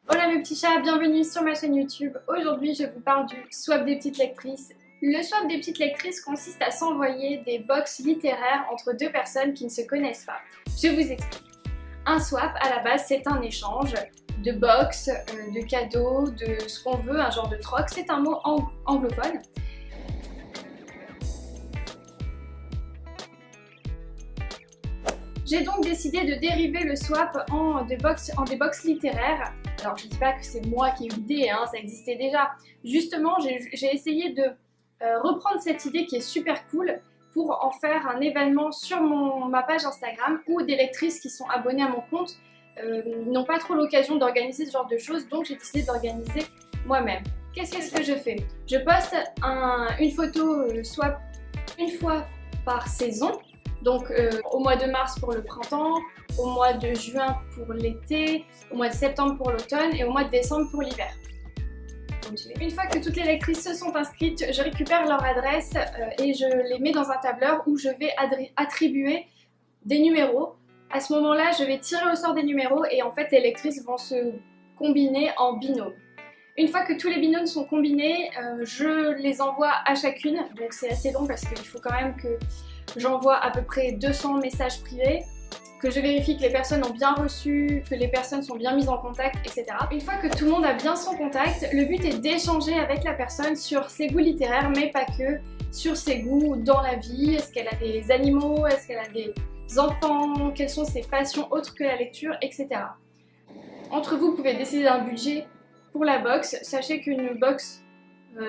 Hola mes petits chats, bienvenue sur ma chaîne YouTube. Aujourd'hui je vous parle du swap des petites lectrices. Le swap des petites lectrices consiste à s'envoyer des box littéraires entre deux personnes qui ne se connaissent pas. Je vous explique. Un swap à la base c'est un échange de box, de cadeaux, de ce qu'on veut, un genre de troc. C'est un mot anglophone. J'ai donc décidé de dériver le swap en des box littéraires. Alors je ne dis pas que c'est moi qui ai eu l'idée, hein, ça existait déjà. Justement, j'ai essayé de reprendre cette idée qui est super cool pour en faire un événement sur ma page Instagram où des lectrices qui sont abonnées à mon compte n'ont pas trop l'occasion d'organiser ce genre de choses, donc j'ai décidé d'organiser moi-même. Qu'est-ce que je fais? Je poste une photo swap une fois par saison. Donc au mois de mars pour le printemps, au mois de juin pour l'été, au mois de septembre pour l'automne et au mois de décembre pour l'hiver. Une fois que toutes les lectrices se sont inscrites, je récupère leur adresse et je les mets dans un tableur où je vais attribuer des numéros. À ce moment-là, je vais tirer au sort des numéros et en fait les lectrices vont se combiner en binôme. Une fois que tous les binômes sont combinés, je les envoie à chacune, donc c'est assez long parce qu'il faut quand même que j'envoie à peu près 200 messages privés, que je vérifie que les personnes ont bien reçu, que les personnes sont bien mises en contact, etc. Une fois que tout le monde a bien son contact, le but est d'échanger avec la personne sur ses goûts littéraires, mais pas que, sur ses goûts dans la vie. Est-ce qu'elle a des animaux, est-ce qu'elle a des enfants, quelles sont ses passions autres que la lecture, etc. Entre vous, vous pouvez décider d'un budget pour la box. Sachez qu'une box,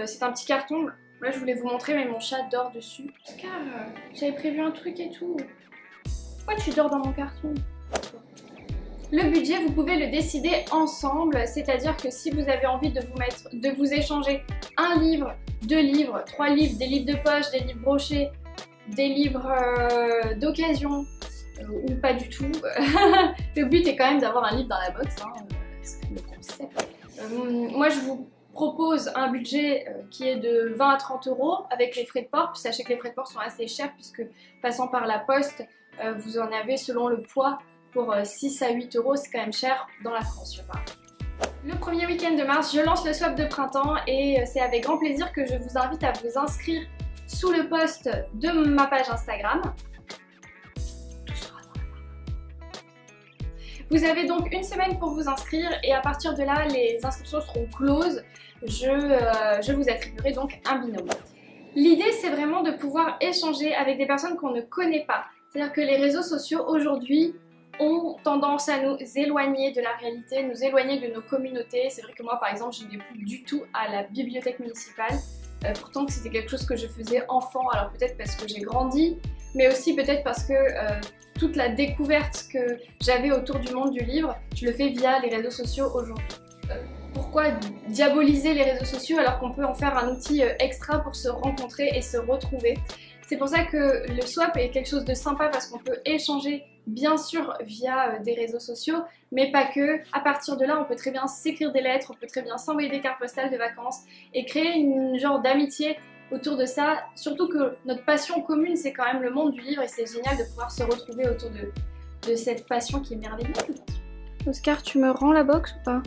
c'est un petit carton. Là je voulais vous montrer mais mon chat dort dessus. Oscar, j'avais prévu un truc et tout. Pourquoi tu dors dans mon carton? Le budget vous pouvez le décider ensemble, c'est-à-dire que si vous avez envie de vous échanger un livre, 2 livres, 3 livres, des livres de poche, des livres brochés, des livres d'occasion ou pas du tout. Le but est quand même d'avoir un livre dans la box, hein, c'est le concept. Moi je vous propose un budget qui est de 20 à 30 € avec les frais de port. Sachez que les frais de port sont assez chers puisque passant par la poste, vous en avez selon le poids pour 6 à 8 €, c'est quand même cher dans la France, je parle. Le premier week-end de mars, je lance le swap de printemps et c'est avec grand plaisir que je vous invite à vous inscrire sous le post de ma page Instagram. Vous avez donc une semaine pour vous inscrire et à partir de là, les inscriptions seront closes. Je vous attribuerai donc un binôme. L'idée, c'est vraiment de pouvoir échanger avec des personnes qu'on ne connaît pas. C'est-à-dire que les réseaux sociaux aujourd'hui ont tendance à nous éloigner de la réalité, nous éloigner de nos communautés. C'est vrai que moi, par exemple, je ne vais plus du tout à la bibliothèque municipale. Pourtant que c'était quelque chose que je faisais enfant, alors peut-être parce que j'ai grandi, mais aussi peut-être parce que toute la découverte que j'avais autour du monde du livre, je le fais via les réseaux sociaux aujourd'hui. Pourquoi diaboliser les réseaux sociaux alors qu'on peut en faire un outil extra pour se rencontrer et se retrouver? C'est pour ça que le swap est quelque chose de sympa parce qu'on peut échanger bien sûr via des réseaux sociaux, mais pas que. À partir de là, on peut très bien s'écrire des lettres, on peut très bien s'envoyer des cartes postales de vacances et créer une genre d'amitié autour de ça. Surtout que notre passion commune, c'est quand même le monde du livre et c'est génial de pouvoir se retrouver autour de cette passion qui est merveilleuse. Oscar, tu me rends la box ou pas?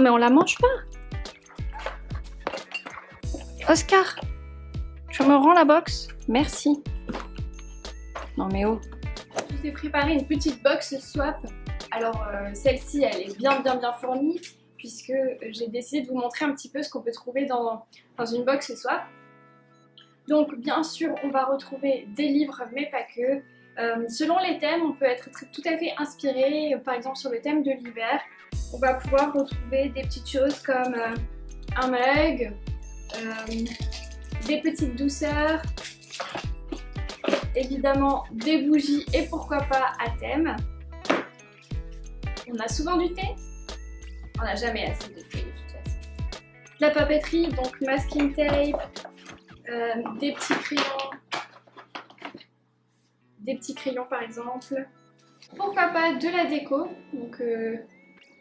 Mais on la mange pas. Oscar, tu me rends la box? Merci. Non mais oh. Je vous ai préparé une petite box swap. Alors celle-ci, elle est bien fournie puisque j'ai décidé de vous montrer un petit peu ce qu'on peut trouver dans une box swap. Donc bien sûr, on va retrouver des livres, mais pas que. Selon les thèmes, on peut être tout à fait inspiré. Par exemple, sur le thème de l'hiver, on va pouvoir retrouver des petites choses comme un mug, des petites douceurs, évidemment des bougies et pourquoi pas à thème. On a souvent du thé, on n'a jamais assez de thé de toute façon. De la papeterie, donc masking tape, des petits crayons par exemple. Pourquoi pas de la déco, donc je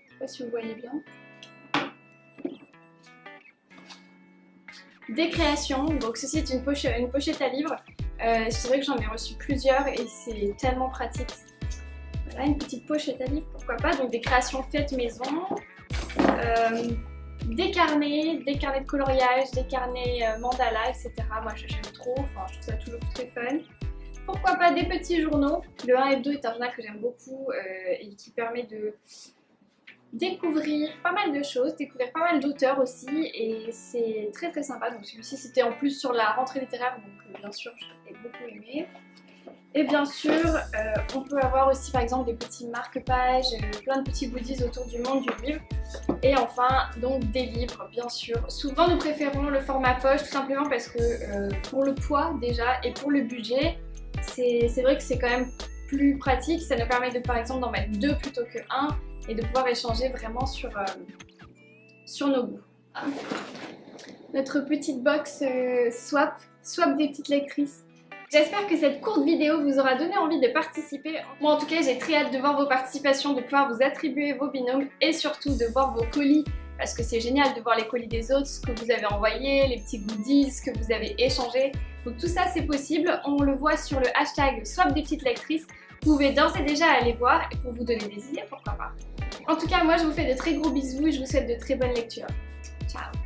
sais pas si vous voyez bien. Des créations, donc ceci est une pochette à livres. C'est vrai que j'en ai reçu plusieurs et c'est tellement pratique. Voilà, une petite pochette à livres, pourquoi pas. Donc des créations faites maison, des carnets de coloriage, des carnets mandala, etc. Moi j'aime trop, enfin je trouve ça toujours très fun. Pourquoi pas des petits journaux. Le 1 hebdo est un journal que j'aime beaucoup et qui permet de découvrir pas mal de choses, découvrir pas mal d'auteurs aussi, et c'est très très sympa. Donc celui-ci c'était en plus sur la rentrée littéraire, donc bien sûr j'ai beaucoup aimé. Et bien sûr on peut avoir aussi par exemple des petits marque-pages, plein de petits goodies autour du monde du livre. Et enfin donc des livres bien sûr. Souvent nous préférons le format poche tout simplement parce que pour le poids déjà et pour le budget, c'est vrai que c'est quand même plus pratique. Ça nous permet de par exemple d'en mettre 2 plutôt que 1 et de pouvoir échanger vraiment sur nos goûts. Notre petite box swap des petites lectrices. J'espère que cette courte vidéo vous aura donné envie de participer. Moi en tout cas j'ai très hâte de voir vos participations, de pouvoir vous attribuer vos binômes et surtout de voir vos colis, parce que c'est génial de voir les colis des autres, ce que vous avez envoyé, les petits goodies, ce que vous avez échangé. Donc tout ça c'est possible, on le voit sur le hashtag swap des petites lectrices. Vous pouvez d'ores et déjà aller voir et pour vous donner des idées, pourquoi pas. En tout cas moi je vous fais de très gros bisous et je vous souhaite de très bonnes lectures. Ciao.